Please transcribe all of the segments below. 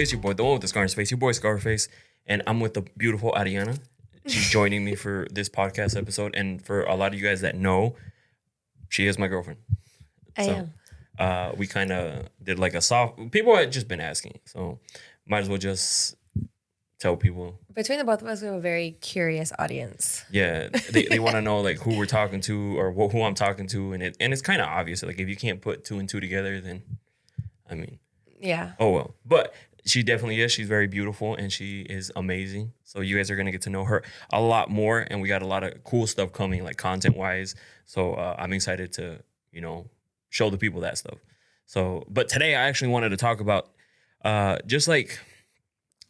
It's your boy, the one with the scar on his face, your boy Scarface, and I'm with the beautiful Ariana. She's joining me for this podcast episode, and for a lot of you guys that know, she is my girlfriend. I am. We kind of did like a soft. People had just been asking, so might as well just tell people. Between the both of us, we have a very curious audience. Yeah, they want to know like who we're talking to or who I'm talking to, and it's kind of obvious. Like if you can't put two and two together, then I mean, Yeah. oh well. But she definitely is. She's very beautiful and she is amazing. So you guys are gonna get to know her a lot more, and we got a lot of cool stuff coming, like content wise. So I'm excited to show the people that stuff. So, but today I actually wanted to talk about just like.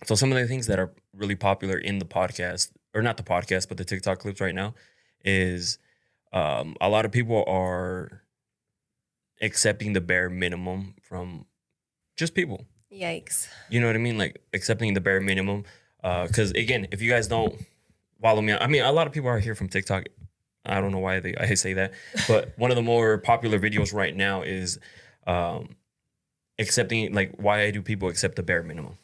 So some of the things that are really popular in the podcast, or not the podcast, but the TikTok clips right now, is a lot of people are accepting the bare minimum from just people. Yikes. You know what I mean? Like accepting the bare minimum. Because again, if you guys don't follow me, I mean, a lot of people are here from TikTok. I don't know why I say that, but one of the more popular videos right now is accepting, like, why do people accept the bare minimum?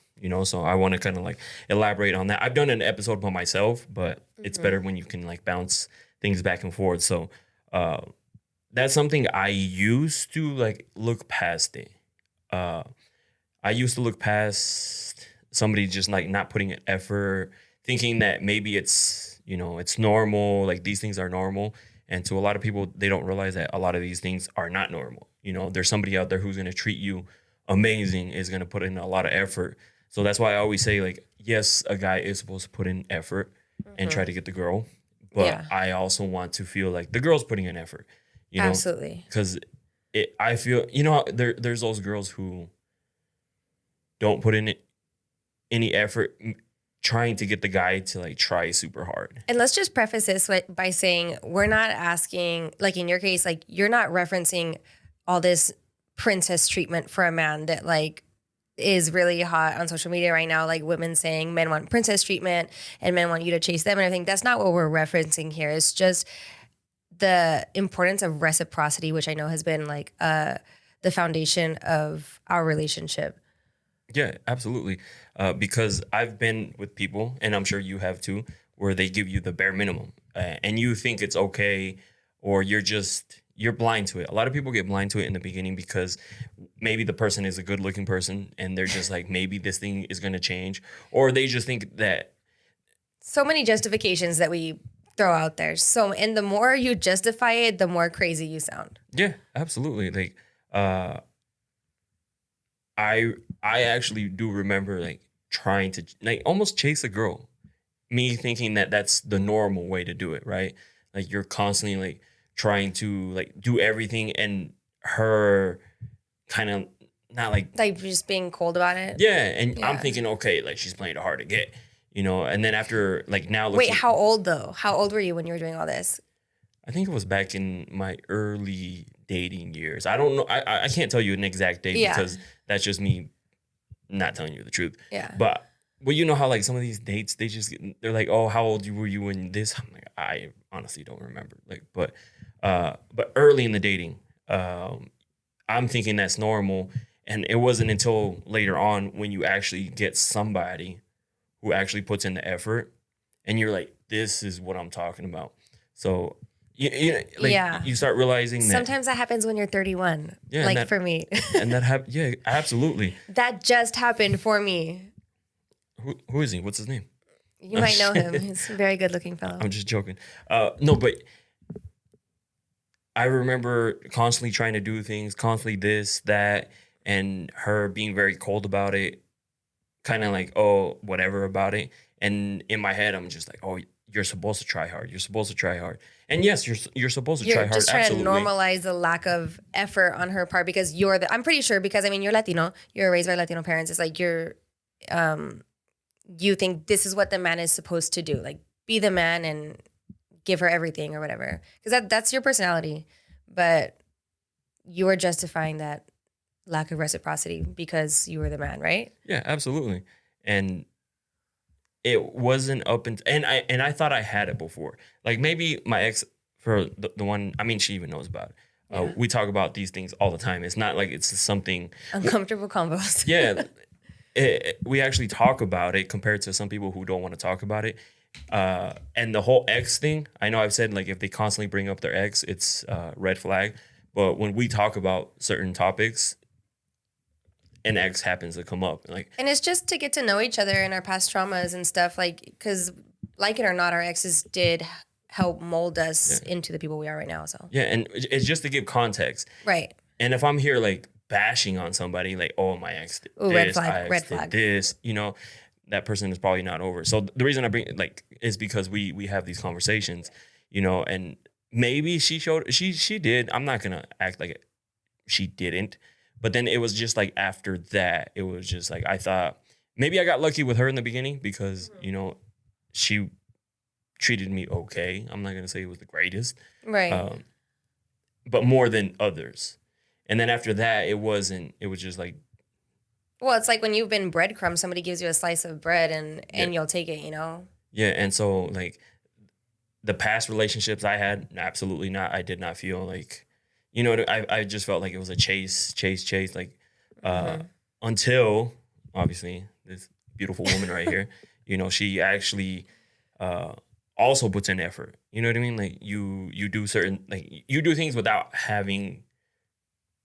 So I want to kind of like elaborate on that. I've done an episode by myself, but it's better when you can like bounce things back and forth. So that's something I used to like look past it. I used to look past somebody just like not putting an effort, thinking that maybe it's normal, like these things are normal. And to a lot of people, they don't realize that a lot of these things are not normal. There's somebody out there who's going to treat you amazing, is going to put in a lot of effort. So that's why I always say, like, yes, a guy is supposed to put in effort and try to get the girl. But I also want to feel like the girl's putting in effort. Absolutely. Because I feel, there's those girls who don't put in any effort trying to get the guy to, like, try super hard. And let's just preface this by saying we're not asking, like, in your case, like, you're not referencing all this princess treatment for a man that, like, is really hot on social media right now, like women saying men want princess treatment and men want you to chase them and everything. That's not what we're referencing here. It's just the importance of reciprocity, which I know has been like the foundation of our relationship. Yeah, absolutely. Because I've been with people, and I'm sure you have too, where they give you the bare minimum and you think it's okay, or you're blind to it. A lot of people get blind to it in the beginning because maybe the person is a good looking person and they're just like, maybe this thing is going to change, or they just think that. So many justifications that we throw out there. And the more you justify it, the more crazy you sound. Yeah, absolutely. Like, I actually do remember like trying to like almost chase a girl, me thinking that that's the normal way to do it. Right. Like you're constantly like trying to like do everything, and her kind of not like just being cold about it. Yeah, and I'm thinking, okay, like she's playing it hard to get, and then after like now. Wait, how old though? How old were you when you were doing all this? I think it was back in my early dating years. I don't know. I can't tell you an exact date because that's just me not telling you the truth. Yeah. But well, you know how like some of these dates, they're like, oh, how old were you when this? I'm like, I honestly don't remember. Like, but early in the dating, I'm thinking that's normal. And it wasn't until later on when you actually get somebody who actually puts in the effort and you're like, this is what I'm talking about. So, you start realizing that. Sometimes that happens when you're 31. Yeah. Like for me. And that happened. Yeah, absolutely. That just happened for me. Who is he? What's his name? You might know him. He's a very good looking fellow. I'm just joking. No, but I remember constantly trying to do things, constantly this, that, and her being very cold about it, kind of like, oh, whatever about it. And in my head, I'm just like, oh, you're supposed to try hard. You're supposed to try hard. And yes, you're supposed to try hard. You're just trying absolutely. to normalize the lack of effort on her part because I'm pretty sure because, I mean, you're Latino. You're raised by Latino parents. It's like you think this is what the man is supposed to do. Like, be the man and give her everything or whatever. Because that's your personality. But you are justifying that lack of reciprocity because you were the man, right? Yeah, absolutely. And it wasn't up and I thought I had it before. Like maybe my ex, for the one, I mean, she even knows about it. We talk about these things all the time. It's not like it's something Uncomfortable convos. Yeah. we actually talk about it compared to some people who don't want to talk about it. And the whole ex thing, I know I've said like if they constantly bring up their ex, it's red flag. But when we talk about certain topics, an ex happens to come up. Like, And it's just to get to know each other and our past traumas and stuff. Like, because like it or not, our exes did help mold us into the people we are right now. So yeah, and it's just to give context. right. And if I'm here like bashing on somebody, like, oh, my ex did Ooh, this, red flag, my ex red did flag. this, you know, that person is probably not over. So the reason I bring it, like, is because we have these conversations, you know, and maybe she did. I'm not gonna act like she didn't. But then it was just like after that, it was just like I thought maybe I got lucky with her in the beginning because, you know, she treated me okay. I'm not gonna say it was the greatest. Right. But more than others. And then after that, it wasn't, it was just like, Well, it's like when you've been breadcrumbs, somebody gives you a slice of bread and you'll take it, you know? yeah. And so like the past relationships I had, absolutely not. I did not feel like, you know, I just felt like it was a chase. Like, until obviously this beautiful woman right here, you know, she actually, also puts in effort. You know what I mean? Like you do certain, like you do things without having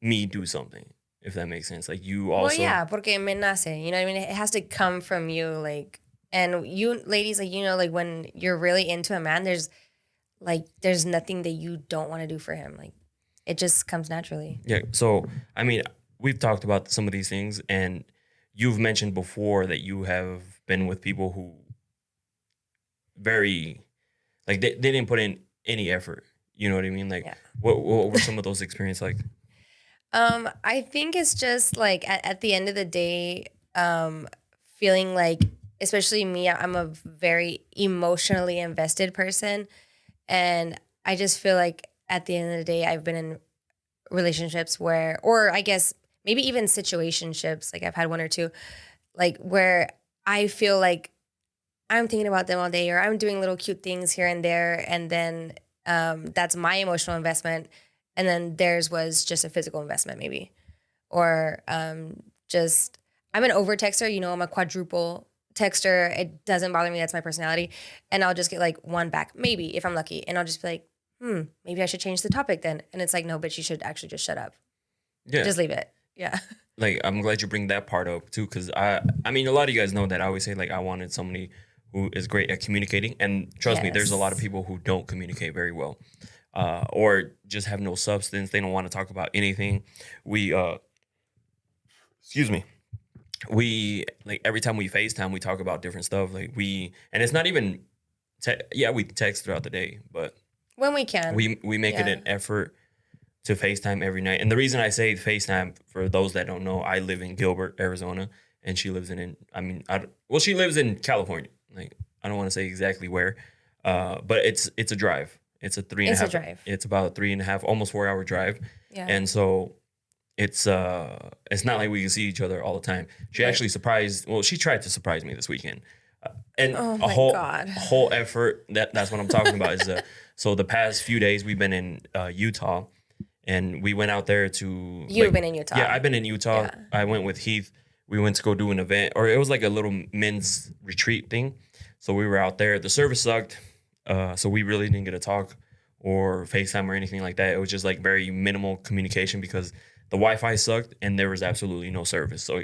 me do something, if that makes sense. Like you also, Well, yeah, porque me nace. You know what I mean? It has to come from you, like, and you ladies, like, you know, like when you're really into a man, there's nothing that you don't want to do for him. Like, it just comes naturally. yeah. So I mean, we've talked about some of these things, and you've mentioned before that you have been with people who very like they didn't put in any effort. You know what I mean? Like, Yeah. what were some of those experiences like? I think it's just like at the end of the day, feeling like, especially me, I'm a very emotionally invested person. And I just feel like at the end of the day, I've been in relationships where, or I guess maybe even situationships, like I've had one or two, like where I feel like I'm thinking about them all day or I'm doing little cute things here and there. And then that's my emotional investment. And then theirs was just a physical investment, maybe. Or just, I'm an over texter, you know, I'm a quadruple texter. It doesn't bother me. That's my personality. And I'll just get like one back, maybe if I'm lucky. And I'll just be like, maybe I should change the topic then. And it's like, no, but you should actually just shut up. Yeah. Just leave it. Yeah. Like, I'm glad you bring that part up too, because I mean, a lot of you guys know that I always say like I wanted somebody who is great at communicating, and trust me, there's a lot of people who don't communicate very well, or just have no substance. They don't want to talk about anything. We, excuse me, we like every time we FaceTime, we talk about different stuff. Like and it's not even, we text throughout the day, but when we can, we make it an effort to FaceTime every night. And the reason I say FaceTime, for those that don't know, I live in Gilbert, Arizona, and she lives she lives in California. Like, I don't want to say exactly where, but it's a drive. It's a 3.5. drive. It's about a 3.5, almost 4 hour drive. Yeah. And so it's not like we can see each other all the time. She actually she tried to surprise me this weekend. And a whole effort. That's what I'm talking about. Is so the past few days we've been in Utah. And we went out there to... You've been in Utah. Yeah, I've been in Utah. Yeah. I went with Heath. We went to go do an event. Or it was like a little men's retreat thing. So we were out there. The service sucked. So we really didn't get to talk or FaceTime or anything like that. It was just like very minimal communication because the Wi-Fi sucked and there was absolutely no service. So...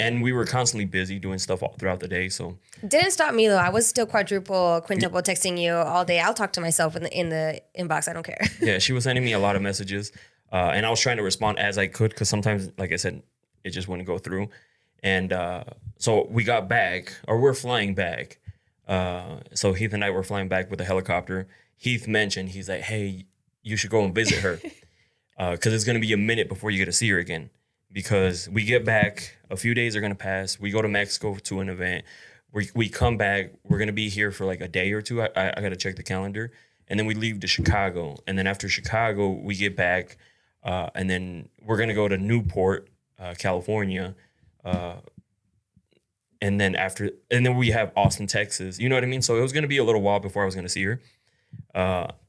And we were constantly busy doing stuff all throughout the day. So didn't stop me though. I was still quintuple texting you all day. I'll talk to myself in the inbox. I don't care. Yeah, she was sending me a lot of messages, and I was trying to respond as I could because sometimes, like I said, it just wouldn't go through. And so we got back, or we're flying back. So Heath and I were flying back with a helicopter. Heath mentioned, he's like, "Hey, you should go and visit her because it's going to be a minute before you get to see her again." Because we get back, a few days are going to pass. We go to Mexico to an event. We come back. We're going to be here for like a day or two. I got to check the calendar. And then we leave to Chicago. And then after Chicago, we get back. And then we're going to go to Newport, California. And then we have Austin, Texas. You know what I mean? So it was going to be a little while before I was going to see her.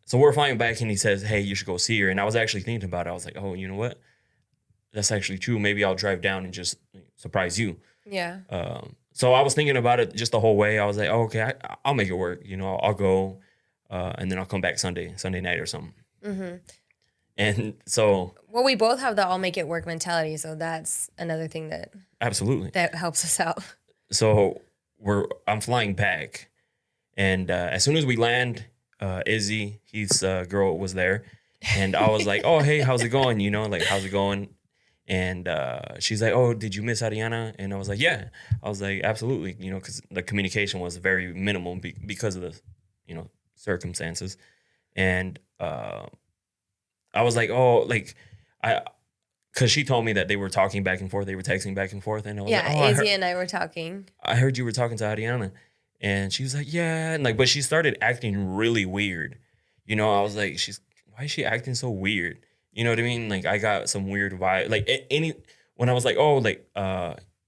So we're flying back and he says, "Hey, you should go see her." And I was actually thinking about it. I was like, oh, you know what? That's actually true. Maybe I'll drive down and just surprise you. Yeah. So I was thinking about it just the whole way. I was like, oh, okay, I'll make it work. You know, I'll go, and then I'll come back Sunday night or something. Mm-hmm. And so, Well, we both have the "I'll make it work" mentality, so that's another thing absolutely, that helps us out. So I'm flying back, and as soon as we land, Izzy, his girl, was there, and I was like, oh, hey, how's it going? You know, like, how's it going? And she's like, oh, did you miss Ariana? And I was like, yeah. I was like, absolutely, you know, because the communication was very minimal because of the, you know, circumstances. And I was like, oh, like, because she told me that they were talking back and forth, they were texting back and forth. And I was like, oh, Izzy and I were talking. I heard you were talking to Ariana. And she was like, yeah. And like, but she started acting really weird. You know, I was like, why is she acting so weird? You know what I mean? Like, I got some weird vibe. Like, when I was like, oh, like,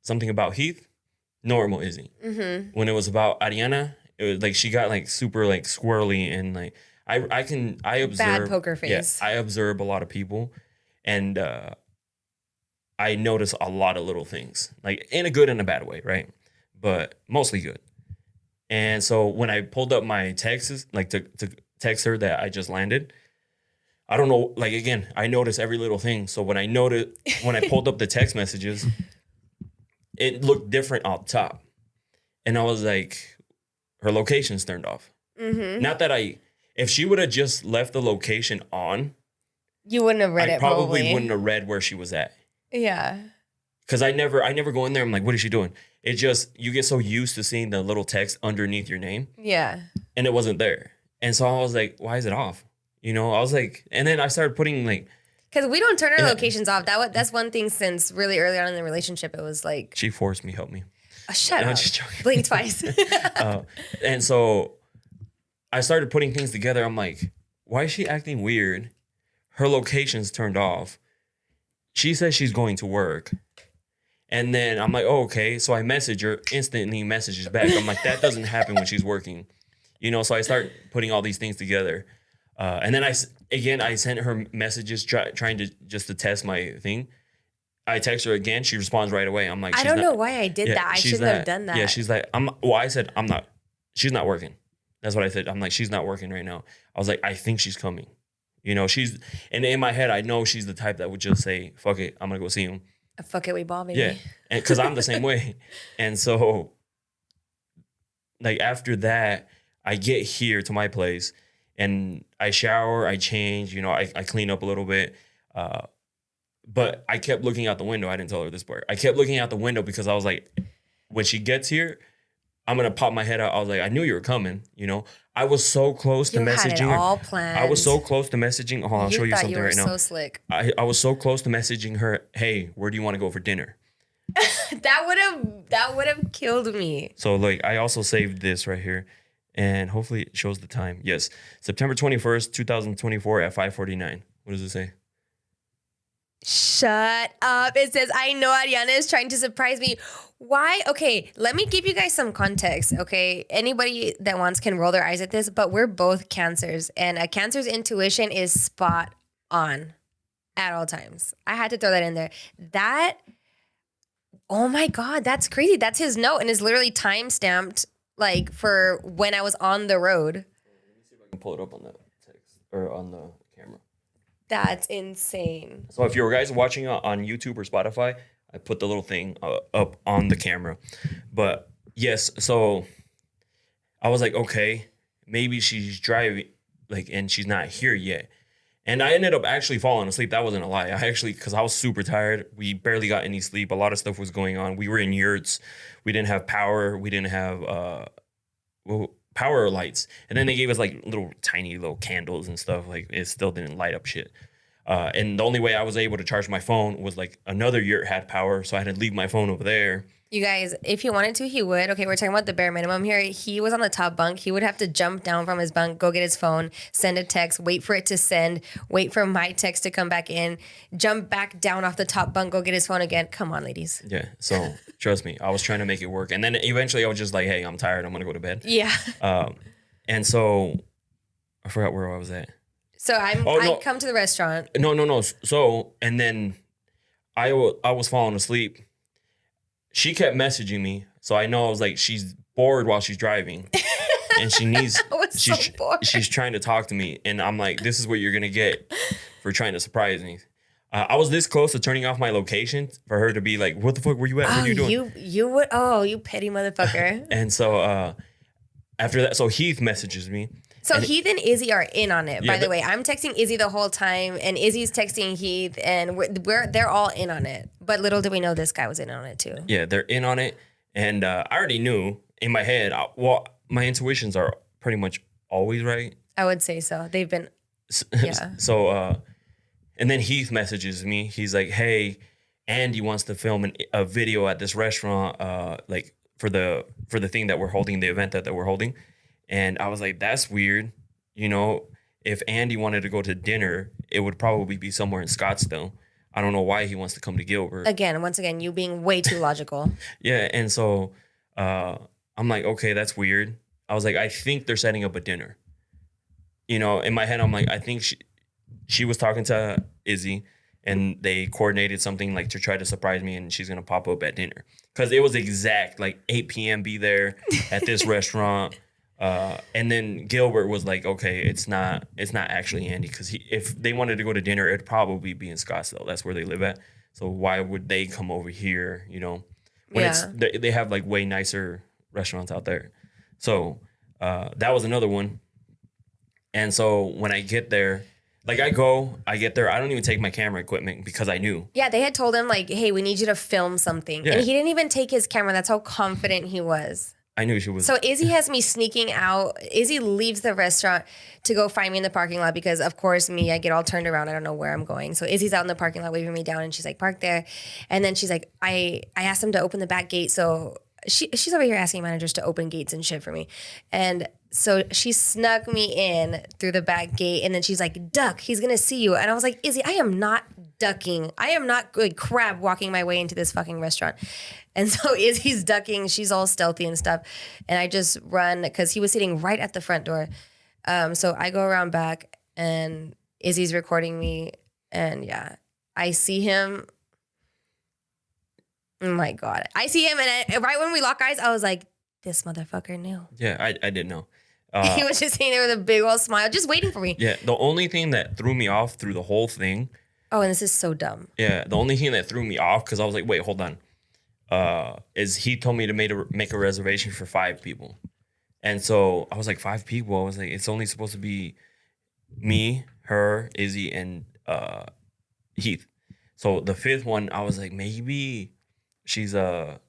something about Heath, normal Izzy. Mm-hmm. When it was about Ariana, it was like, she got like super like squirrely, and like, I observe. Bad poker face. Yeah, I observe a lot of people, and I notice a lot of little things, like in a good and a bad way, right? But mostly good. And so when I pulled up my texts, like to text her that I just landed, I don't know, like, again, I notice every little thing. So when I pulled up the text messages, it looked different up top. And I was like, her location's turned off. Mm-hmm. Not that if she would have just left the location on, you wouldn't have read it. I probably wouldn't have read where she was at. Yeah. Because I never go in there. I'm like, what is she doing? It just, you get so used to seeing the little text underneath your name. Yeah. And it wasn't there. And so I was like, why is it off? You know, I was like, and then I started putting like. Because we don't turn our locations off. That's one thing since really early on in the relationship. It was like. She forced me, help me. Shut up. Just joking. Blink twice. And so I started putting things together. I'm like, why is she acting weird? Her location's turned off. She says she's going to work. And then I'm like, oh, okay. So I message her, instantly messages back. I'm like, that doesn't happen when she's working. You know, so I start putting all these things together. And then I sent her messages trying to test my thing. I text her again. She responds right away. I'm like, I don't know why I did that. I shouldn't have done that. Yeah, she's like, I said, she's not working. That's what I said. I'm like, she's not working right now. I was like, I think she's coming. You know, and in my head, I know she's the type that would just say, fuck it, I'm going to go see him. Fuck it, we ball, baby. Yeah, because I'm the same way. And so, like, after that, I get here to my place, and I shower, I change, you know, I clean up a little bit. But I kept looking out the window. I didn't tell her this part. I kept looking out the window because I was like, when she gets here, I'm going to pop my head out. I was like, I knew you were coming, you know. I was so close to messaging her. You had it all planned. I was so close to messaging. Hold on, I'll show you something right now. You so slick. I was so close to messaging her, hey, where do you want to go for dinner? That would have killed me. So, like, I also saved this right here. And hopefully it shows the time. Yes, September 21st, 2024 at 5:49. What does it say? Shut up. It says, I know Ariana is trying to surprise me. Why? Okay, let me give you guys some context, okay? Anybody that wants can roll their eyes at this, but we're both Cancers, and a Cancer's intuition is spot on at all times. I had to throw that in there. Oh my God, that's crazy. That's his note, and it's literally time-stamped, like, for when I was on the road. Let me see if I can pull it up on the text, or on the camera. That's insane. So if you guys watching on YouTube or Spotify, I put the little thing up on the camera. But yes, so I was like, okay, maybe she's driving, like, and she's not here yet. And I ended up actually falling asleep. That wasn't a lie. Because I was super tired. We barely got any sleep. A lot of stuff was going on. We were in yurts. We didn't have power. We didn't have power lights. And then they gave us like tiny little candles and stuff. Like, it still didn't light up shit. And the only way I was able to charge my phone was like another yurt had power. So I had to leave my phone over there. You guys, if he wanted to, he would. Okay, we're talking about the bare minimum here. He was on the top bunk. He would have to jump down from his bunk, go get his phone, send a text, wait for it to send, wait for my text to come back in, jump back down off the top bunk, go get his phone again. Come on, ladies. Yeah, so trust me, I was trying to make it work. And then eventually I was just like, hey, I'm tired. I'm going to go to bed. Yeah. And so I forgot where I was at. So I come to the restaurant. No. So, and then I was falling asleep. she kept messaging me. So I know I was like, she's bored while she's driving. And she needs, she's trying to talk to me. And I'm like, this is what you're going to get for trying to surprise me. I was this close to turning off my location for her to be like, what the fuck were you at? What are you doing? You petty motherfucker. And so after that, so Heath messages me. So Heath and Izzy are in on it, by the way. I'm texting Izzy the whole time, and Izzy's texting Heath, and they're all in on it. But little do we know this guy was in on it too. Yeah, they're in on it. And I already knew in my head, my intuitions are pretty much always right. I would say so. They've been, yeah. So, and then Heath messages me. He's like, hey, Andy wants to film a video at this restaurant, like for the thing that we're holding, the event that we're holding. And I was like, that's weird. You know, if Andy wanted to go to dinner, it would probably be somewhere in Scottsdale. I don't know why he wants to come to Gilbert. Once again, you being way too logical. Yeah. And so I'm like, okay, that's weird. I was like, I think they're setting up a dinner. You know, in my head, I'm like, I think she was talking to Izzy and they coordinated something like to try to surprise me and she's going to pop up at dinner. Because it was exact, like 8 p.m. be there at this restaurant. And then Gilbert was like, okay, it's not actually Andy. Because if they wanted to go to dinner, it'd probably be in Scottsdale. That's where they live at. So why would they come over here, you know? When they have like way nicer restaurants out there. So that was another one. And so when I get there, like I get there, I don't even take my camera equipment because I knew. Yeah, they had told him like, hey, we need you to film something. Yeah. And he didn't even take his camera. That's how confident he was. I knew she was. So Izzy has me sneaking out. Izzy leaves the restaurant to go find me in the parking lot because, of course, I get all turned around. I don't know where I'm going. So Izzy's out in the parking lot waving me down, and she's like, park there. And then she's like, I asked him to open the back gate. So she's over here asking managers to open gates and shit for me. And so she snuck me in through the back gate, and then she's like, duck, he's going to see you. And I was like, Izzy, I am not ducking. I am not like crab walking my way into this fucking restaurant. And so Izzy's ducking. She's all stealthy and stuff. And I just run because he was sitting right at the front door. So I go around back and Izzy's recording me. And yeah, I see him. Oh my God. I see him. And right when we lock eyes, I was like, this motherfucker knew. Yeah, I didn't know. He was just sitting there with a big old smile, just waiting for me. Yeah, the only thing that threw me off through the whole thing. Oh, and this is so dumb. Yeah, the only thing that threw me off, because I was like, wait, hold on. Is he told me to make a reservation for 5 people. And so I was like, 5 people? I was like, it's only supposed to be me, her, Izzy, and Heath. So the 5th one, I was like, maybe she's or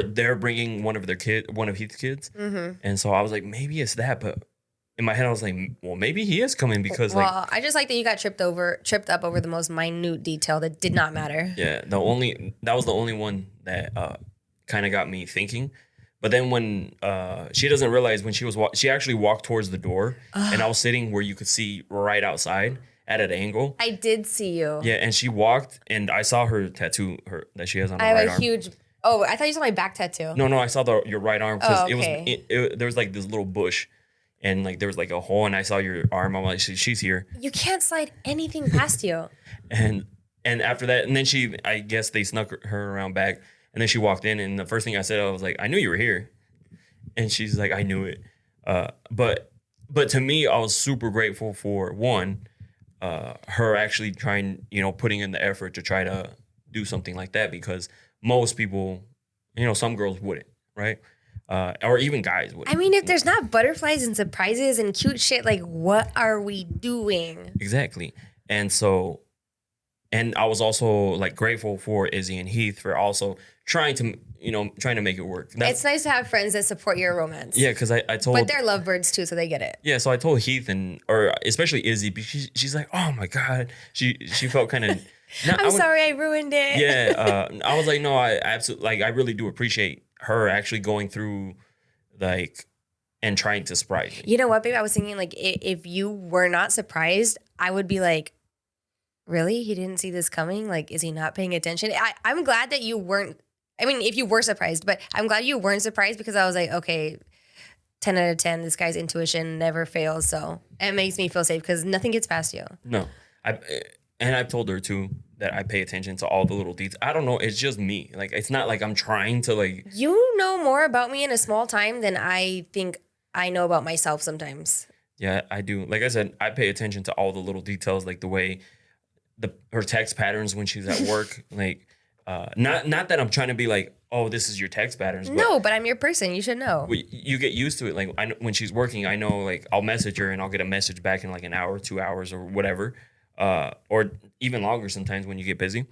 they're bringing one of Heath's kids. Mm-hmm. And so I was like, maybe it's that. But in my head, I was like, well, maybe he is coming because I just like that you got tripped up over the most minute detail that did not matter. Yeah, that was the only one that kind of got me thinking. But then when she doesn't realize when she actually walked towards the door, and I was sitting where you could see right outside at an angle. I did see you. Yeah, and she walked, and I saw her tattoo that she has on her right arm. I have a huge. Oh, I thought you saw my back tattoo. No, I saw your right arm because there was like this little bush. And like there was like a hole, and I saw your arm. I'm like, she's here. You can't slide anything past you. And after that, and then I guess they snuck her around back, and then she walked in, and the first thing I said, I was like, I knew you were here. And she's like, I knew it. But to me, I was super grateful for one, her actually trying, putting in the effort to try to do something like that, because most people, some girls wouldn't, right? Or even guys would. I mean, if there's not butterflies and surprises and cute shit, like what are we doing? Exactly. And so, and I was also like grateful for Izzy and Heath for also trying to make it work. It's nice to have friends that support your romance. Yeah, because I told. But they're lovebirds too, so they get it. Yeah, so I told Heath or especially Izzy, because she's like, oh my God, she felt kind of. I'm sorry, I ruined it. Yeah, I was like, no, I absolutely I really do appreciate her actually going through and trying to surprise me. You know what, babe? I was thinking like if you were not surprised, I would be like, really? He didn't see this coming? Like, is he not paying attention? I'm glad that you weren't. I mean, if you were surprised, but I'm glad you weren't surprised because I was like, okay, 10 out of 10, this guy's intuition never fails. So it makes me feel safe because nothing gets past you. No. I've told her too that I pay attention to all the little details. I don't know. It's just me. Like, it's not like I'm trying to like. You know more about me in a small time than I think I know about myself sometimes. Yeah, I do. Like I said, I pay attention to all the little details, like the way her text patterns when she's at work. Like, not that I'm trying to be like, oh, this is your text patterns. But No, but I'm your person. You should know. you get used to it. Like, when she's working, I know, like, I'll message her and I'll get a message back in like an hour, 2 hours, or whatever, or even longer sometimes when you get busy.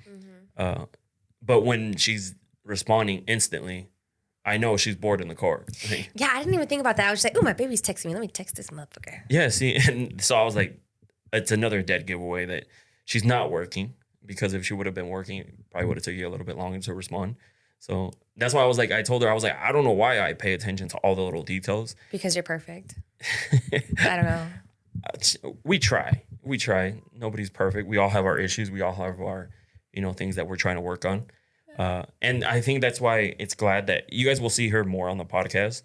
But when she's responding instantly, I know she's bored in the car. Like, Yeah, I didn't even think about that. I was just like, oh, my baby's texting me. Let me text this motherfucker. yeah, see, and so I was like, it's another dead giveaway that she's not working, because if she would have been working, it probably would have took you a little bit longer to respond. So that's why I was like, I told her, I was like, I don't know why I pay attention to all the little details. Because you're perfect. I don't know. We try. Nobody's perfect. We all have our issues. We all have our, things that we're trying to work on. And I think that's why it's glad that you guys will see her more on the podcast.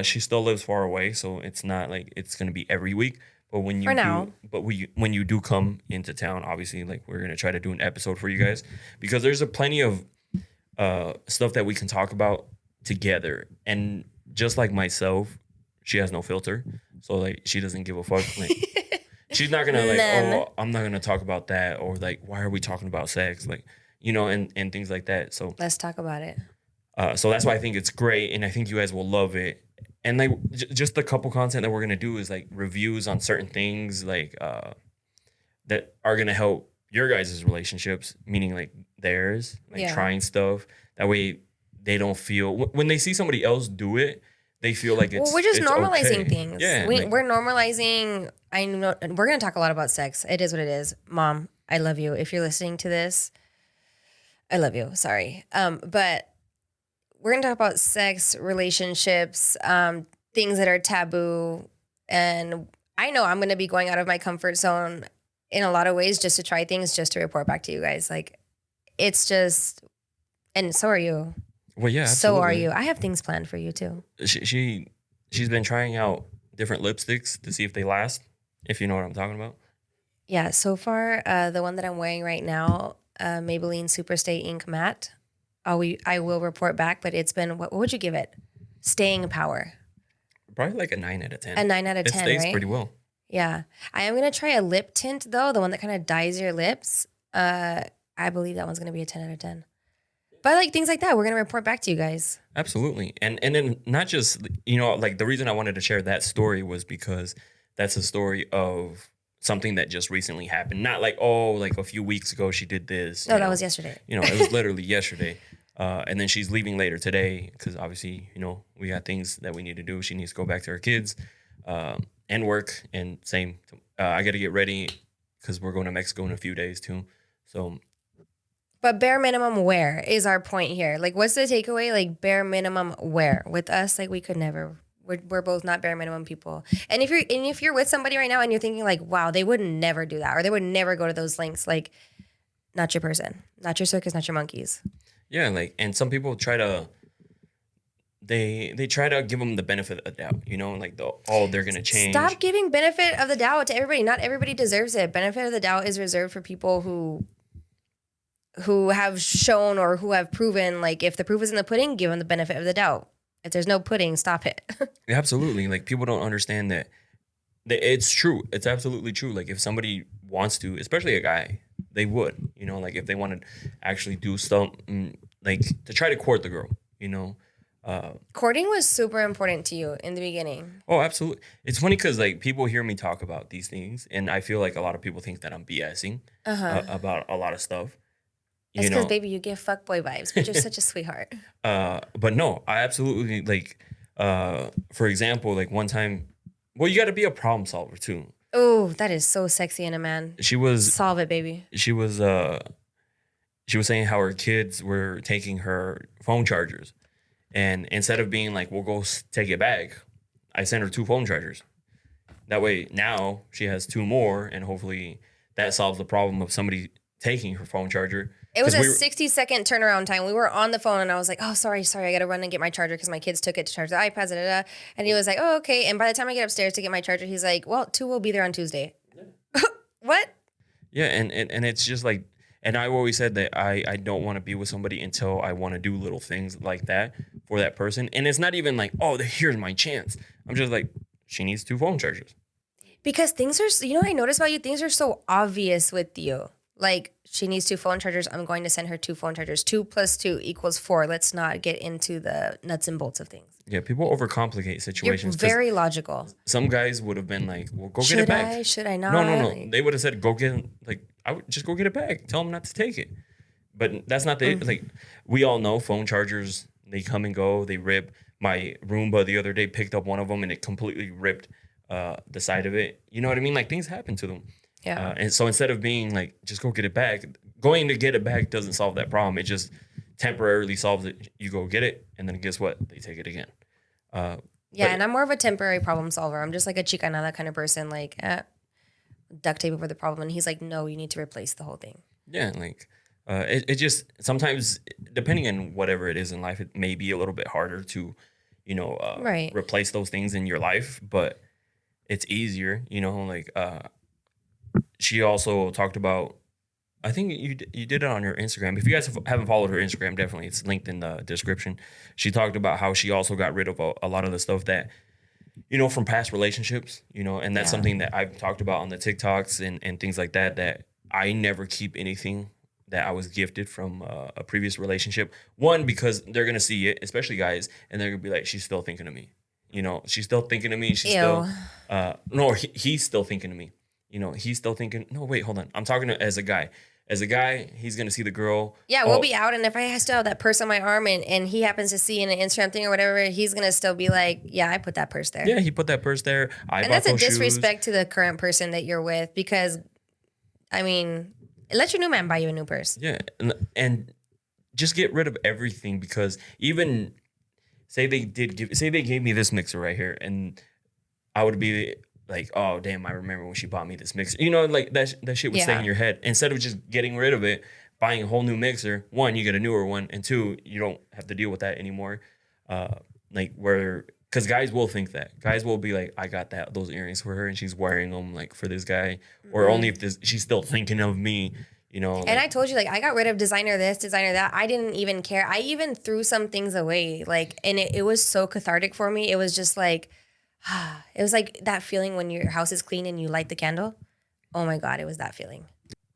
She still lives far away, so it's not like it's going to be every week. But when when you do come into town, obviously, like, we're going to try to do an episode for you guys, because there's plenty of stuff that we can talk about together. And just like myself, she has no filter, so like she doesn't give a fuck. Like, she's not gonna like, oh, I'm not gonna talk about that, or like, why are we talking about sex, like, and things like that. So let's talk about it. So that's why I think it's great, and I think you guys will love it. And like, just the couple content that we're gonna do is like reviews on certain things, like that are gonna help your guys' relationships, meaning like theirs, like trying stuff. That way they don't feel, when they see somebody else do it, they feel like it's, well, we're just normalizing okay. things. Yeah, we're normalizing. I know we're going to talk a lot about sex. It is what it is. Mom, I love you. If you're listening to this, I love you. Sorry. But we're going to talk about sex, relationships, things that are taboo. And I know I'm going to be going out of my comfort zone in a lot of ways, just to try things, just to report back to you guys. Like, it's just, and so are you. Well, yeah, absolutely. So are you. I have things planned for you too. She's been trying out different lipsticks to see if they last, if you know what I'm talking about. Yeah, so far, the one that I'm wearing right now, Maybelline Superstay Ink Matte. I will report back, but it's been, what would you give it? Staying power. Probably like a 9 out of 10. A 9 out of 10, It stays right? pretty well. Yeah. I am going to try a lip tint, though, the one that kind of dyes your lips. I believe that one's going to be a 10 out of 10. But like things like that, we're going to report back to you guys. Absolutely. And then not just, like, the reason I wanted to share that story was because that's a story of something that just recently happened. Not like, oh, like a few weeks ago she did this. No, that was yesterday. It was literally yesterday. And then she's leaving later today because obviously, we got things that we need to do. She needs to go back to her kids and work. And same, I got to get ready because we're going to Mexico in a few days too. So. But bare minimum wear is our point here. Like, what's the takeaway? Like, bare minimum wear. With us, like, we could never. We're both not bare minimum people. And if you're with somebody right now and you're thinking like, wow, they would never do that, or they would never go to those lengths, like, not your person, not your circus, not your monkeys. Yeah, like, and some people try to. They try to give them the benefit of the doubt, like they're gonna change. Stop giving benefit of the doubt to everybody. Not everybody deserves it. Benefit of the doubt is reserved for people who have shown or who have proven, like, if the proof is in the pudding, give them the benefit of the doubt. If there's no pudding, stop it. Absolutely. Like, people don't understand that it's true. It's absolutely true. Like, if somebody wants to, especially a guy, they would, like, if they want to actually do something, like, to try to court the girl, Courting was super important to you in the beginning. Oh, absolutely. It's funny because, like, people hear me talk about these things, and I feel like a lot of people think that I'm BSing about a lot of stuff. That's because, baby, you give fuckboy vibes, but you're such a sweetheart. But no, I absolutely, like, for example, like, one time, well, you got to be a problem solver too. Oh, that is so sexy in a man. Solve it, baby. She was saying how her kids were taking her phone chargers, and instead of being like, "We'll go take it back," I sent her 2 phone chargers. That way, now she has 2 more, and hopefully that solves the problem of somebody taking her phone charger. It was a 60-second turnaround time. We were on the phone, and I was like, oh, sorry, I got to run and get my charger because my kids took it to charge the iPads, And he was like, oh, okay. And by the time I get upstairs to get my charger, he's like, well, 2 will be there on Tuesday. Yeah. What? Yeah, and it's just like, And I always said that I don't want to be with somebody until I want to do little things like that for that person. And it's not even like, oh, here's my chance. I'm just like, she needs 2 phone chargers. Because things are, you know what I noticed about you? Things are so obvious with you. Like, she needs 2 phone chargers. I'm going to send her 2 phone chargers. 2 plus 2 equals 4. Let's not get into the nuts and bolts of things. Yeah, people overcomplicate situations. You're very logical. Some guys would have been like, well, go Should get it back. Should I not? No. They would have said, go get it. Like, I would just go get it back. Tell them not to take it. But that's not the, like, we all know phone chargers, they come and go, they rip. My Roomba the other day picked up one of them and it completely ripped the side of it. You know what I mean? Like, things happen to them. Yeah. And so instead of being like, just go get it back, going to get it back doesn't solve that problem. It just temporarily solves it. You go get it, and then guess what? They take it again. And I'm more of a temporary problem solver. I'm just like a chicanada kind of person, like, duct tape over the problem. And he's like, no, you need to replace the whole thing. Yeah, like, it just, sometimes, depending on whatever it is in life, it may be a little bit harder to, you know, replace those things in your life, but it's easier, you know, like, she also talked about, I think you did it on your Instagram. If you guys haven't followed her Instagram, definitely, it's linked in the description. She talked about how she also got rid of a lot of the stuff that, you know, from past relationships, you know, and that's something that I've talked about on the TikToks and things like that, that I never keep anything that I was gifted from a previous relationship. One, because they're going to see it, especially guys, and they're going to be like, she's still thinking of me. You know, she's still thinking of me. She's still, he's still thinking of me. You know, he's still thinking, no, wait, hold on. I'm talking as a guy. As a guy, he's going to see the girl. Yeah, we'll be out. And if I still have that purse on my arm and he happens to see in an Instagram thing or whatever, he's going to still be like, yeah, I put that purse there. Yeah, he put that purse there. And that's a disrespect to the current person that you're with because, I mean, let your new man buy you a new purse. Yeah. And just get rid of everything because even say they gave me this mixer right here and I would be like, oh, damn, I remember when she bought me this mixer. You know, like that shit would stay in your head. Instead of just getting rid of it, buying a whole new mixer, one, you get a newer one, and two, you don't have to deal with that anymore. Because guys will think that. Guys will be like, I got those earrings for her, and she's wearing them like for this guy, or only if she's still thinking of me. You know, and I told you, like, I got rid of designer this, designer that. I didn't even care. I even threw some things away, like, and it was so cathartic for me. It was just like, it was like that feeling when your house is clean and you light the candle. Oh my God, it was that feeling.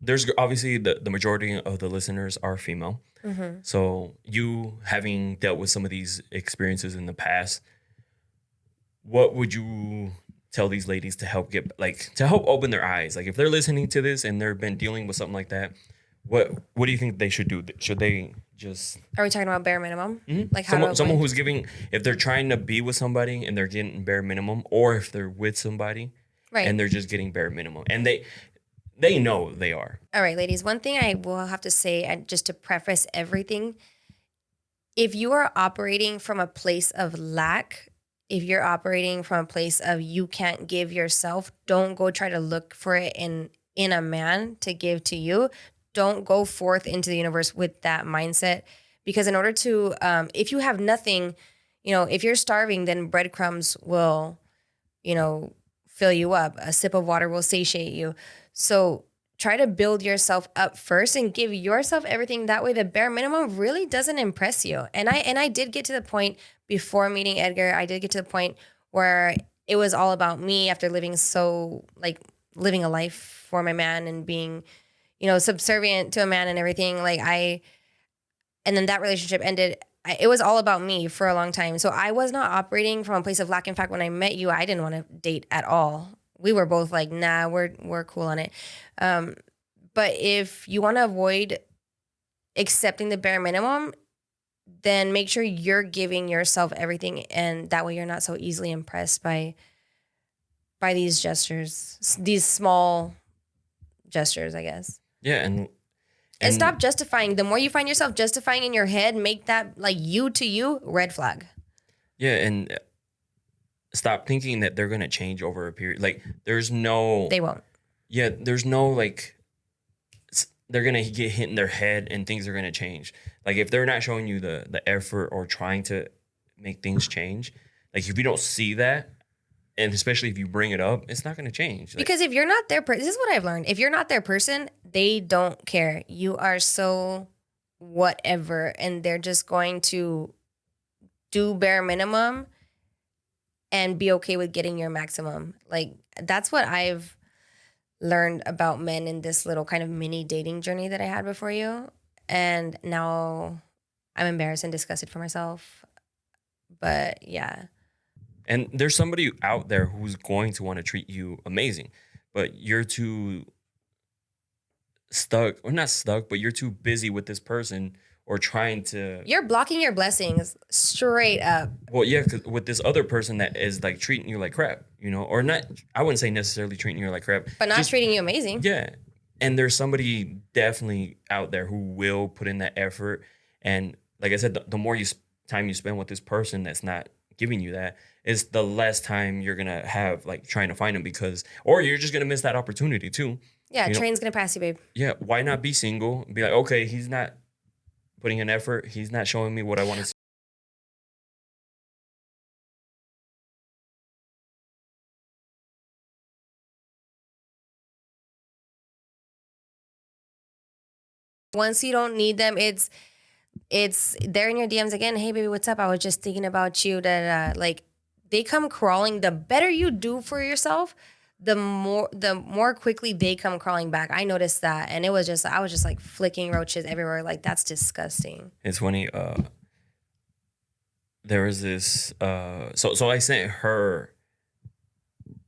There's obviously the majority of the listeners are female. Mm-hmm. So you having dealt with some of these experiences in the past, what would you tell these ladies to help open their eyes? Like if they're listening to this and they've been dealing with something like that, what do you think they should do? Should they just... Are we talking about bare minimum? Mm-hmm. Like someone who's giving, if they're trying to be with somebody and they're getting bare minimum, or if they're with somebody and they're just getting bare minimum and they know they are. All right, ladies, one thing I will have to say, and just to preface everything, if you are operating from a place of lack, if you're operating from a place of you can't give yourself, don't go try to look for it in a man to give to you. Don't go forth into the universe with that mindset, because in order to, if you have nothing, you know, if you're starving, then breadcrumbs will, you know, fill you up. A sip of water will satiate you. So try to build yourself up first and give yourself everything. That way the bare minimum really doesn't impress you. And I did get to the point before meeting Edgar, I did get to the point where it was all about me after living a life for my man and being, you know, subservient to a man and everything. And then that relationship ended. It was all about me for a long time. So I was not operating from a place of lack. In fact, when I met you, I didn't want to date at all. We were both like, nah, we're cool on it. But if you want to avoid accepting the bare minimum, then make sure you're giving yourself everything. And that way you're not so easily impressed by these gestures, these small gestures, I guess. Yeah, and stop justifying. The more you find yourself justifying in your head, make that like you to you, red flag. Yeah, and stop thinking that they're gonna change over a period. Like there's no... They won't. Yeah, there's no like they're gonna get hit in their head and things are gonna change. Like if they're not showing you the effort or trying to make things change, like if you don't see that, and especially if you bring it up, it's not going to change. Like, Because if you're not their person, this is what I've learned. If you're not their person, they don't care. You are so whatever, and they're just going to do bare minimum and be okay with getting your maximum. Like, that's what I've learned about men in this little kind of mini dating journey that I had before you. And now I'm embarrassed and disgusted for myself. But yeah. and there's somebody out there who's going to want to treat you amazing, but you're too stuck, or not stuck, but you're too busy with this person or trying to. You're blocking your blessings straight up. Well, yeah, 'cause with this other person that is like treating you like crap, or not. I wouldn't say necessarily treating you like crap, But not just treating you amazing. yeah. And there's somebody definitely out there who will put in that effort. And like I said, the more time you spend with this person that's not giving you that, is the less time you're gonna have like trying to find them, or you're just gonna miss that opportunity too. Yeah, You know, train's gonna pass you, babe. yeah, why not be single? Be like, okay, he's not putting in effort. He's not showing me what I want to see. Once you don't need them, it's they're in your DMs again. Hey baby, what's up? I was just thinking about you. Like they come crawling. The better you do for yourself, the more quickly they come crawling back. I noticed that, and I was just like flicking roaches everywhere. Like that's disgusting. It's funny. There was this. So I sent her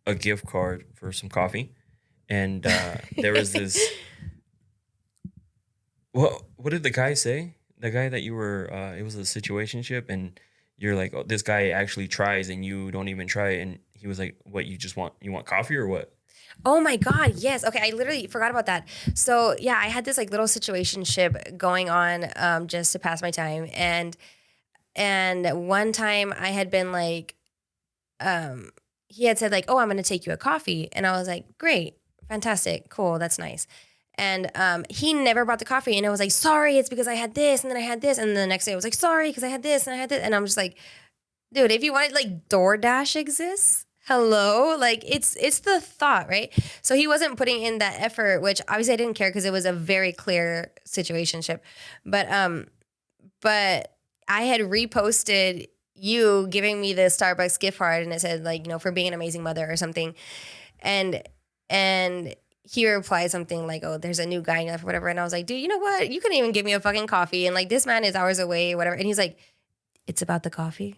a gift card for some coffee, and there was this. What did the guy say? The guy that you were, it was a situationship, and you're like, oh, this guy actually tries, and you don't even try. And he was like, what, you want coffee or what? Oh my God, yes. Okay, I literally forgot about that. So yeah, I had this like little situationship going on just to pass my time. And one time I had been like, he had said like, oh, I'm gonna take you a coffee. And I was like, great, fantastic, cool, that's nice. And he never brought the coffee. And I was like, sorry, it's because I had this, and then I had this. And then the next day I was like, sorry, because I had this, and I had this. And I'm just like, dude, if you wanted, like, DoorDash exists. Hello? Like, it's the thought, right? So he wasn't putting in that effort, which obviously I didn't care because it was a very clear situationship. But I had reposted you giving me the Starbucks gift card, and it said, like, for being an amazing mother or something. And he replied something like, oh, there's a new guy in your life or whatever. And I was like, dude, you know what? You couldn't even give me a fucking coffee. And like, this man is hours away or whatever. And he's like, it's about the coffee.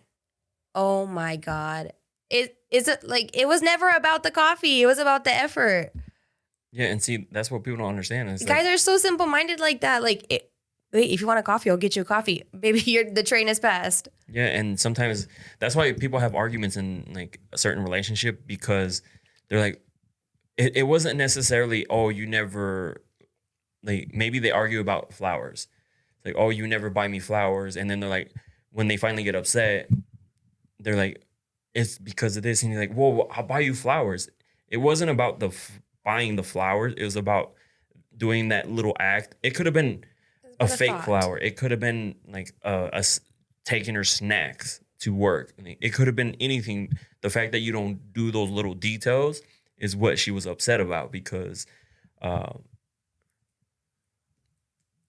Oh my God. It was never about the coffee. It was about the effort. Yeah. And see, that's what people don't understand. It's Guys are so simple-minded like that. Like, wait, if you want a coffee, I'll get you a coffee. Baby, the train has passed. Yeah. And sometimes that's why people have arguments in like a certain relationship, because they're like, it wasn't necessarily, oh, you never, like, maybe they argue about flowers. It's like, oh, you never buy me flowers. And then they're like, when they finally get upset, they're like, it's because of this. And you're like, whoa, I'll buy you flowers. It wasn't about buying the flowers. It was about doing that little act. It could have been a fake flower. It could have been like taking her snacks to work. It could have been anything. The fact that you don't do those little details is what she was upset about, because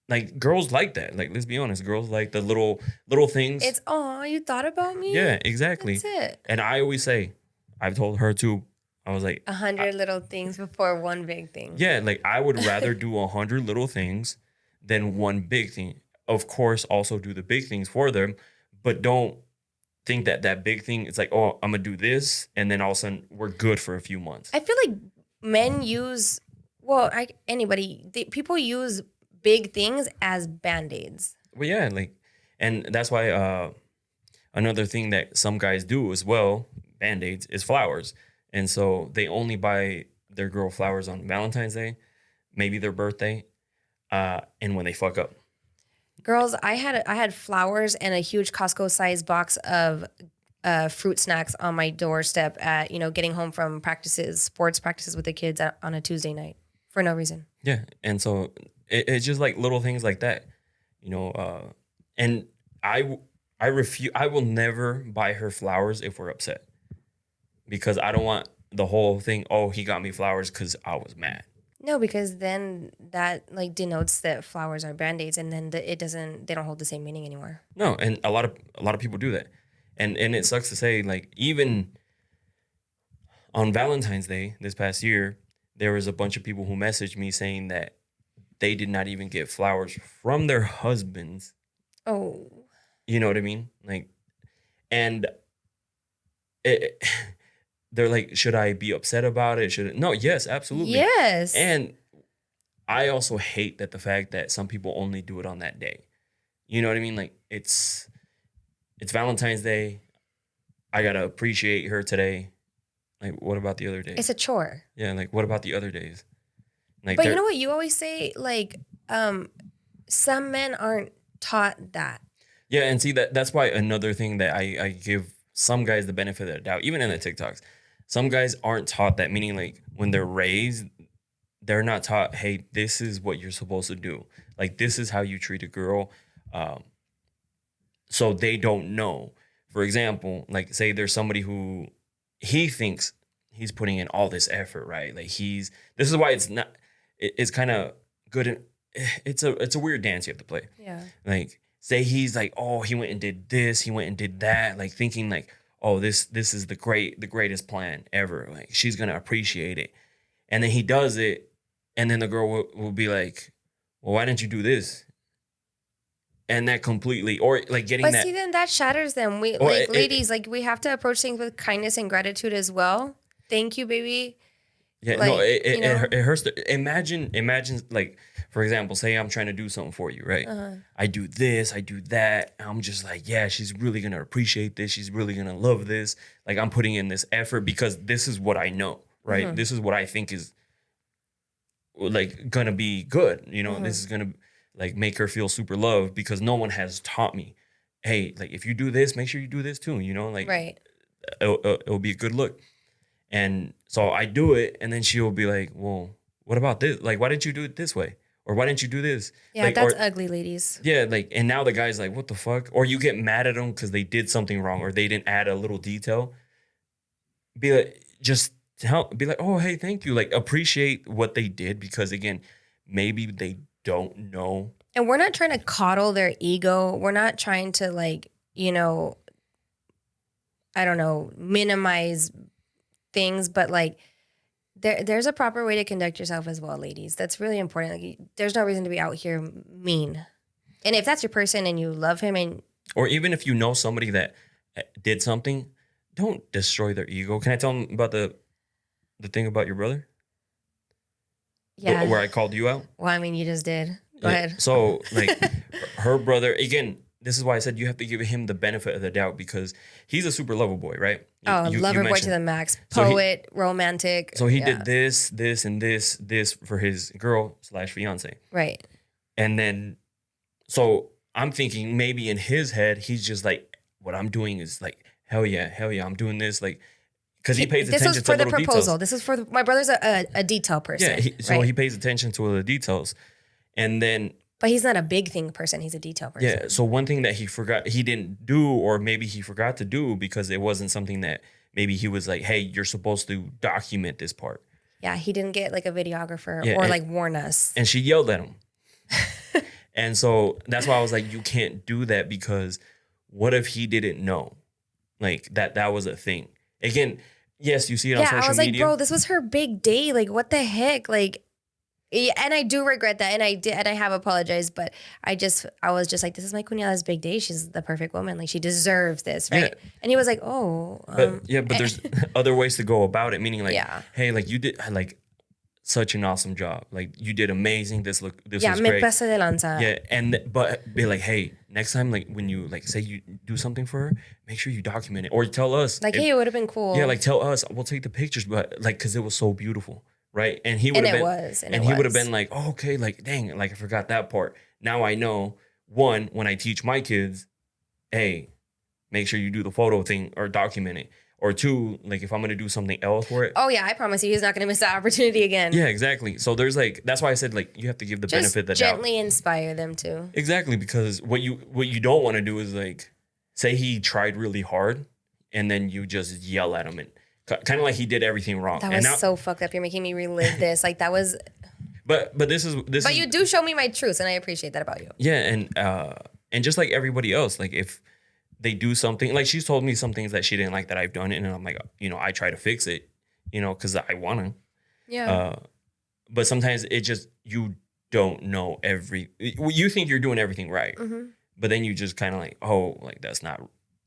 like girls like that. Like, let's be honest, girls like the little things. It's, oh, you thought about me? Yeah, exactly. That's it. And I always say, I've told her too, I was like 100 little things before one big thing. Yeah, like I would rather do 100 little things than one big thing. Of course, also do the big things for them, but don't think that big thing, it's like, oh, I'm gonna do this, and then all of a sudden we're good for a few months. I feel like men use, people use big things as band-aids. Well, yeah, like, and that's why another thing that some guys do as well, band-aids, is flowers. And so they only buy their girl flowers on Valentine's Day, maybe their birthday, and when they fuck up. Girls, I had flowers and a huge Costco-sized box of fruit snacks on my doorstep at, getting home from sports practices with the kids on a Tuesday night for no reason. Yeah, and so it's just like little things like that, and I refuse. I will never buy her flowers if we're upset. because I don't want the whole thing. Oh, he got me flowers because I was mad. No, because then that like denotes that flowers are band-aids, and then they don't hold the same meaning anymore. No, and a lot of people do that, and it sucks to say, like, even on Valentine's Day this past year, there was a bunch of people who messaged me saying that they did not even get flowers from their husbands. Oh, You know what I mean? Like, and it, they're like, should I be upset about it? No, yes, absolutely. yes. And I also hate that the fact that some people only do it on that day. You know what I mean? Like, it's Valentine's Day. I gotta appreciate her today. Like, what about the other days? It's a chore. Yeah, like, what about the other days? Like, But you know what you always say? Like, some men aren't taught that. yeah, and see that's why another thing that I give some guys the benefit of the doubt, even in the TikToks. Some guys aren't taught that, meaning like when they're raised, they're not taught, hey, this is what you're supposed to do. Like, this is how you treat a girl. So they don't know. For example, like, say there's somebody who he thinks he's putting in all this effort, right? Like, this is why it's kind of good. It's a weird dance you have to play. Yeah. Like, say he's like, oh, he went and did this, he went and did that, like thinking like, oh, this is the greatest plan ever. Like, she's gonna appreciate it. And then he does it, and then the girl will be like, well, why didn't you do this? And that completely, or like getting But that. see, then that shatters them. We ladies, like we have to approach things with kindness and gratitude as well. Thank you, baby. Yeah, like, no, you know? it hurts. Imagine, like, for example, say I'm trying to do something for you, right? I do this, I do that. I'm just like, yeah, she's really gonna appreciate this. She's really gonna love this. Like, I'm putting in this effort because this is what I know, right? This is what I think is like gonna be good. You know, this is gonna like make her feel super loved because no one has taught me. Hey, like, if you do this, make sure you do this too. You know, like, Right. It'll be a good look. And so I do it, and then she'll be like, well, what about this? Like, why didn't you do it this way? Or why didn't you do this? Yeah, like, that's ugly, ladies. Yeah, like, and now the guy's like, what the fuck? Or you get mad at them because they did something wrong or they didn't add a little detail. Be like, be like, oh, hey, thank you. Like, appreciate what they did because, again, maybe they don't know. And we're not trying to coddle their ego. We're not trying to, like, you know, I don't know, minimize things, but like there's a proper way to conduct yourself as well, ladies. That's really important. Like, there's no reason to be out here mean. And if that's your person and you love him, and or even if you know somebody that did something, don't destroy their ego. Can I tell them about the thing about your brother? yeah, Where I called you out? Well, I mean, you just did. Go ahead. So, like, her brother, again, this is why I said you have to give him the benefit of the doubt because he's a super lover boy, right? Lover boy to the max. Poet, romantic. So he did this, and this for his girl / fiance. Right. And then, so I'm thinking maybe in his head, he's just like, what I'm doing is like, hell yeah, I'm doing this. Like, because he pays attention to little details. This was for the proposal. This is for my brother's a detail person. Yeah, so he pays attention to the details. And then, but he's not a big thing person. He's a detail person. Yeah. So one thing that he didn't do, or maybe he forgot to do because it wasn't something that maybe he was like, hey, you're supposed to document this part. Yeah. He didn't get like a videographer or like warn us. And she yelled at him. And so that's why I was like, you can't do that because what if he didn't know? Like that was a thing. Again, yes, you see it on social media. Yeah, I was like, bro, this was her big day. Like, what the heck? Like, yeah, and I do regret that, and I have apologized, but I was just like, this is my cuñada's big day. She's the perfect woman. Like, she deserves this, right? Yeah. And he was like, oh. But there's other ways to go about it, meaning like, hey, like you did like such an awesome job. Like you did amazing. This was great. Yeah, me pasé de lanza. Yeah, but be like, hey, next time, like when you like say you do something for her, make sure you document it or tell us. Like, hey, it would have been cool. Yeah, like tell us. We'll take the pictures, but like, cause it was so beautiful. Right. And he would have been, and he would have been like, oh, okay, like, dang, like I forgot that part. Now I know, one, when I teach my kids, hey, make sure you do the photo thing or document it. Or two, like if I'm going to do something else for it. Oh yeah, I promise you he's not going to miss that opportunity again. Yeah, exactly. So there's like, that's why I said like, you have to give the benefit of the doubt. Gently inspire them too. Exactly. Because what you don't want to do is like, say he tried really hard and then you just yell at him kind of like he did everything wrong. That And was now, so fucked up. You're making me relive this. Like that was. but this is But you do show me my truths, and I appreciate that about you. yeah, and just like everybody else, like if they do something, like she's told me some things that she didn't like that I've done, and I'm like, I try to fix it, because I want to. Yeah. But sometimes it just, you don't know you think you're doing everything right, but then you just kind of like, oh, like that's not,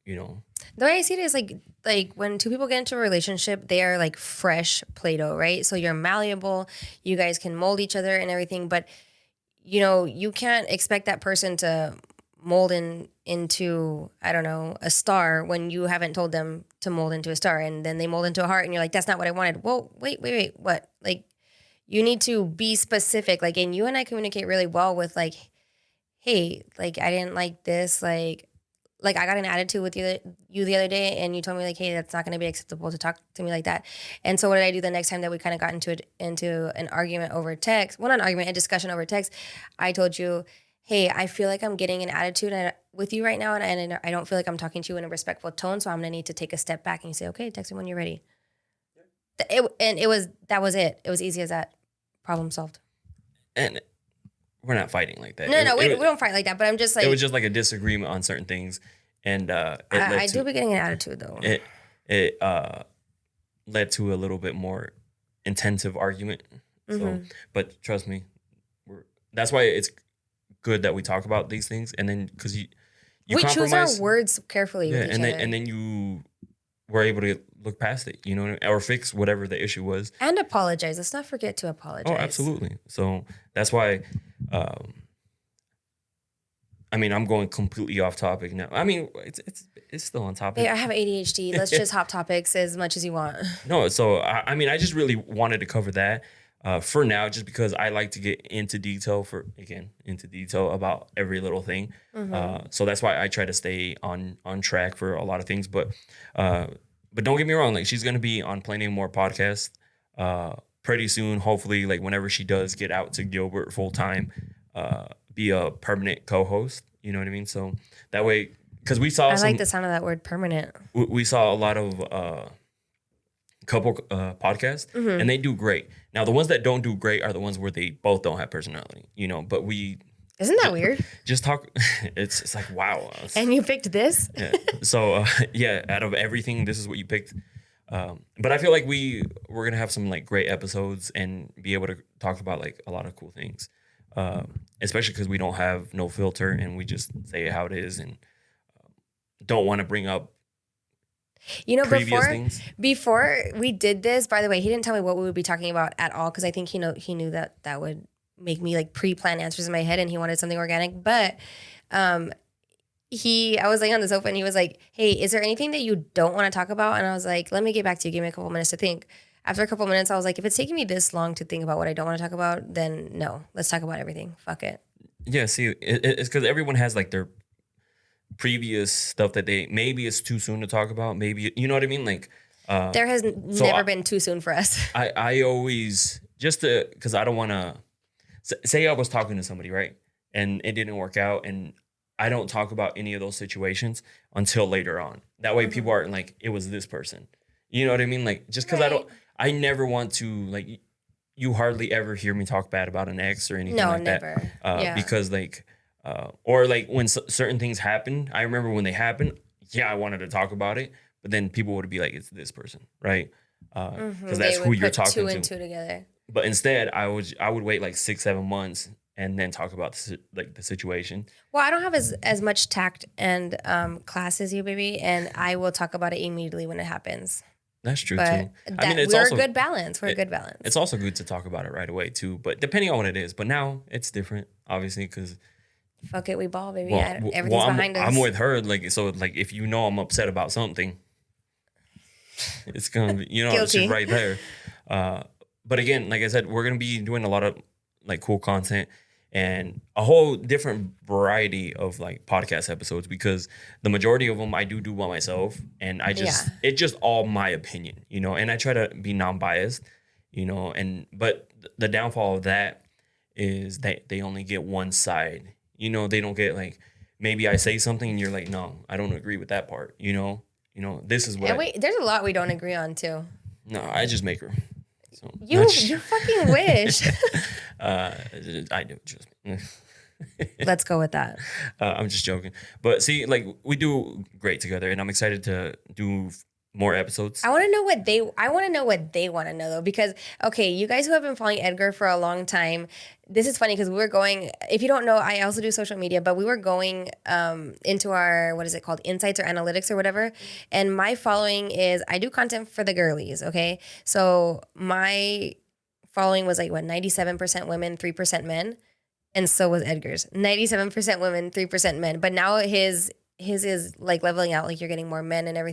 The way I see it is like when two people get into a relationship, they are like fresh Play-Doh, right? So you're malleable, you guys can mold each other and everything, but you can't expect that person to mold into, I don't know, a star when you haven't told them to mold into a star, and then they mold into a heart and you're like, that's not what I wanted. Well, wait, what? Like you need to be specific. Like, and you and I communicate really well with like, hey, like I didn't like this, like I got an attitude with you the other day, and you told me like, hey, that's not going to be acceptable to talk to me like that. And so what did I do the next time that we kind of got into an argument over text? Well, not an argument, a discussion over text. I told you, hey, I feel like I'm getting an attitude with you right now, and I don't feel like I'm talking to you in a respectful tone, so I'm going to need to take a step back. And you say, okay, text me when you're ready. Yeah. That was it. It was easy as that. Problem solved. And we're not fighting like that. No, we don't fight like that. But I'm just like, it was just like a disagreement on certain things, and I do be getting an attitude though. It led to a little bit more intensive argument. So, but trust me, that's why it's good that we talk about these things, and then because we choose our words carefully. Yeah, with each other. And then you were able to look past it, or fix whatever the issue was, and apologize. Let's not forget to apologize. Oh, absolutely. So that's why. I mean, I'm going completely off topic now. I mean, it's still on topic. Hey, I have ADHD. Let's just hop topics as much as you want. No, so I mean, I just really wanted to cover that for now, just because I like to get into detail about every little thing. So that's why I try to stay on track for a lot of things. But don't get me wrong, like she's gonna be on Plenty More podcast pretty soon. Hopefully, like whenever she does get out to Gilbert full time. Be a permanent co-host, you know what I mean? So that way, because we saw I like the sound of that word, permanent. We saw a lot of couple podcasts, and they do great. Now, the ones that don't do great are the ones where they both don't have personality, but we... Isn't that weird? Just talk... It's like, wow. And you picked this? Yeah. So, out of everything, this is what you picked. But I feel like we're going to have some like great episodes and be able to talk about like a lot of cool things. Especially because we don't have no filter and we just say it how it is, and don't want to bring up previous things. Before we did this, by the way, he didn't tell me what we would be talking about at all, because I think he knew that would make me like pre-plan answers in my head, and he wanted something organic. But I was laying on the sofa and he was like, hey, is there anything that you don't want to talk about? And I was like, let me get back to you. Give me a couple minutes to think. After a couple minutes, I was like, if it's taking me this long to think about what I don't want to talk about, then no, let's talk about everything. Fuck it. Yeah, see, it's because everyone has like their previous stuff that maybe it's too soon to talk about. Maybe, you know what I mean? Like, there has never been too soon for us. I always, because I don't want to, say I was talking to somebody, right? And it didn't work out, and I don't talk about any of those situations until later on. That way people aren't like, it was this person. You know what I mean? Like, just because I never want to, like, you hardly ever hear me talk bad about an ex or anything like never. that. Because, like, or like when certain things happen, I remember when they happened, I wanted to talk about it, but then people would be like, it's this person, right? Because that's who you're talking to. Two and two together. But instead, I would wait like 6-7 months and then talk about the situation. Well, I don't have as much tact and class as you, baby, and I will talk about it immediately when it happens. That's true, but too. I mean, we're a good balance. We're a good balance. It's also good to talk about it right away, too. But depending on what it is. But now it's different, obviously, because... Fuck it, we ball, baby. Everything's behind us. I'm with her. Like, so, like, if you know I'm upset about something, it's going to be, it's just right there. But again, like I said, we're going to be doing a lot of, like, cool content and a whole different variety of like podcast episodes, because the majority of them I do by myself, and it's just all my opinion, and I try to be non-biased, but the downfall of that is that they only get one side, they don't get like, maybe I say something and you're like, no, I don't agree with that part, You know, this is what. And wait, there's a lot we don't agree on too. No, I just make her. So You fucking wish. I do. Trust me. Let's go with that. I'm just joking. But see, like we do great together, and I'm excited to do more episodes. I want to know what they want to know though, because okay, you guys who have been following Edgar for a long time, this is funny because we were going. If you don't know, I also do social media, but we were going into our what is it called, insights or analytics or whatever. And my following is I do content for the girlies. Okay, so my following was like what 97% women, 3% men, and so was Edgar's 97% women, 3% men. But now his is like leveling out, like you're getting more men and everything.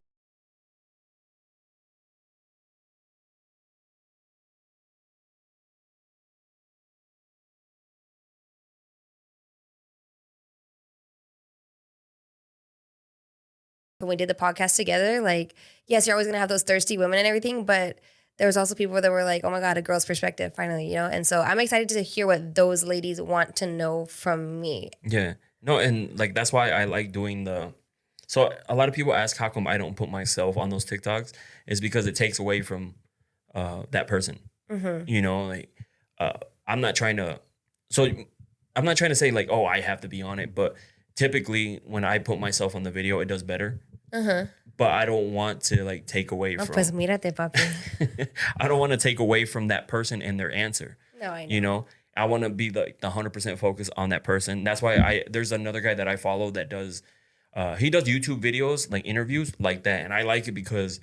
When we did the podcast together, like, yes, you're always gonna have those thirsty women and everything, but there was also people that were like, oh my God, a girl's perspective, finally, you know? And so I'm excited to hear what those ladies want to know from me. Yeah. No, and like that's why I like doing so a lot of people ask how come I don't put myself on those TikToks. Is because it takes away from that person. Mm-hmm. You know, like I'm not trying to say like, oh, I have to be on it, but typically when I put myself on the video, it does better. Uh-huh. But I don't want to like take away from. Pues mírate, papi. I don't want to take away from that person and their answer. No, I know. You know, I want to be the 100% focus on that person. That's why there's another guy that I follow that does, he does YouTube videos, like interviews like that. And I like it because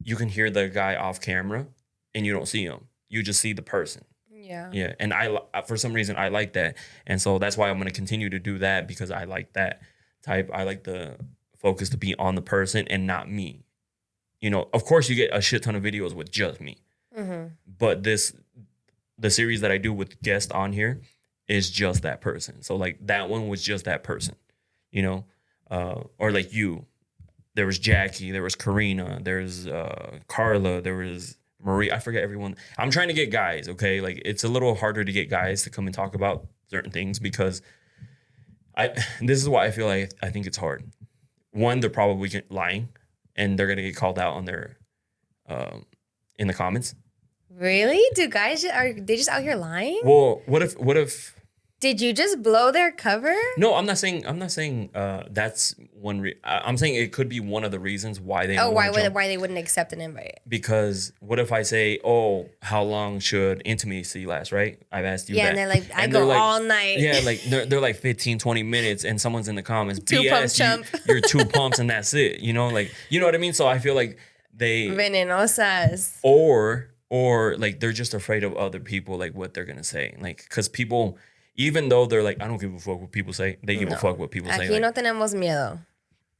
you can hear the guy off camera and you don't see him. You just see the person. Yeah. Yeah. And for some reason, I like that. And so that's why I'm going to continue to do that because I like that type. I like the focus to be on the person and not me. You know, of course you get a shit ton of videos with just me. Mm-hmm. But the series that I do with guests on here is just that person. So like that one was just that person, you know, or like you, there was Jackie, there was Karina, there's Carla, there was Marie. I forget everyone. I'm trying to get guys. Okay. Like it's a little harder to get guys to come and talk about certain things because this is why I feel like I think it's hard. One, they're probably lying and they're going to get called out on their, in the comments. Really? Do guys, are they just out here lying? Well, what if Did you just blow their cover? No, I'm not saying that's one I'm saying it could be one of the reasons why they why they wouldn't accept an invite? Because what if I say, "Oh, how long should intimacy last?" Right? I've asked you that. Yeah, and they're like, I go all night. Yeah, like they're like 15, 20 minutes and someone's in the comments, two pumps chump. You're 2 pumps and that's it. You know, like you know what I mean? So I feel like they venenosas. Or like they're just afraid of other people, like what they're gonna say. Like because people, even though they're like, I don't give a fuck what people say, they give a fuck what people say. Aquí like, no tenemos miedo.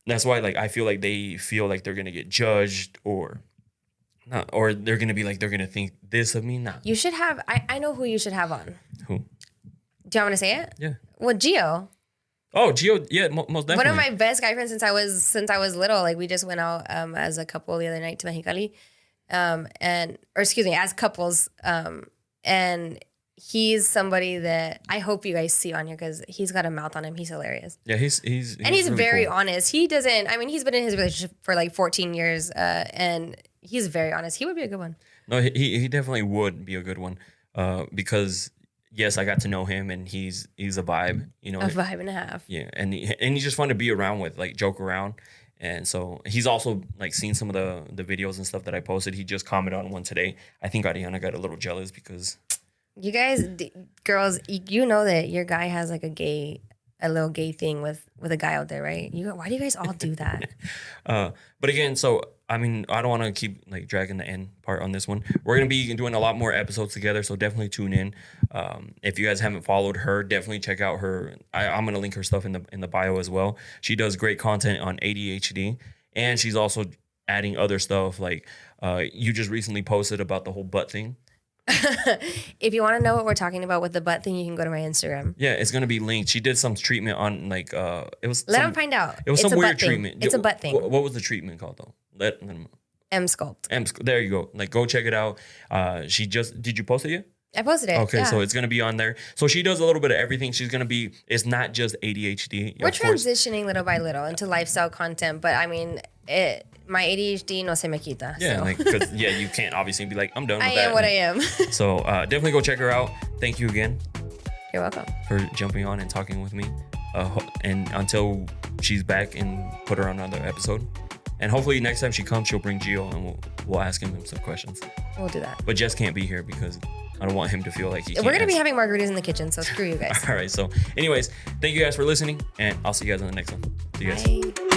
That's why like I feel like they feel like they're gonna get judged or not, or they're gonna be like they're gonna think this of me. Nah. You should have I know who you should have on. Who? Do you want me to say it? Yeah. Well, Gio. Oh, Gio, yeah, most definitely. One of my best guy friends since I was little. Like we just went out as a couple the other night to Mexicali. As couples. And he's somebody that I hope you guys see on here because he's got a mouth on him. He's hilarious. Yeah, he's really very cool. Honest. He doesn't. I mean, he's been in his relationship for like 14 years, and he's very honest. He would be a good one. No, he definitely would be a good one, because yes, I got to know him, and he's a vibe. You know, a vibe and a half. Yeah, and he's just fun to be around with, like joke around. And so he's also like seen some of the videos and stuff that I posted. He just commented on one today. I think Ariana got a little jealous because you guys, girls, you know that your guy has like a little gay thing with a guy out there, right? Why do you guys all do that? But again, so I mean, I don't want to keep like dragging the end part on this one. We're gonna be doing a lot more episodes together, so definitely tune in. If you guys haven't followed her, definitely check out her. I'm gonna link her stuff in the bio as well. She does great content on ADHD, and she's also adding other stuff like you just recently posted about the whole butt thing. If you want to know what we're talking about with the butt thing, you can go to my Instagram. Yeah, it's gonna be linked. She did some treatment on like it was. Let them find out. It was some weird treatment. It's a butt thing. What was the treatment called though? Let them. M-Sculpt. There you go. Like go check it out. She just did you post it yet? I posted it. Okay, yeah. so it's gonna be on there. So she does a little bit of everything. She's gonna be. It's not just ADHD. We're transitioning little by little into lifestyle content, but I mean, my ADHD no se me quita. Yeah, so. like, cause you can't obviously be like, I'm done with I that. am what I am. So definitely go check her out. Thank you again You're welcome. for jumping on and talking with me. And until she's back, and put her on another episode. And hopefully next time she comes, she'll bring Gio and we'll ask him some questions. We'll do that. But Jess can't be here because I don't want him to feel like he can't. We're going to be having margaritas in the kitchen, so screw you guys. All right. So anyways, thank you guys for listening, and I'll see you guys on the next one. See you guys. Bye.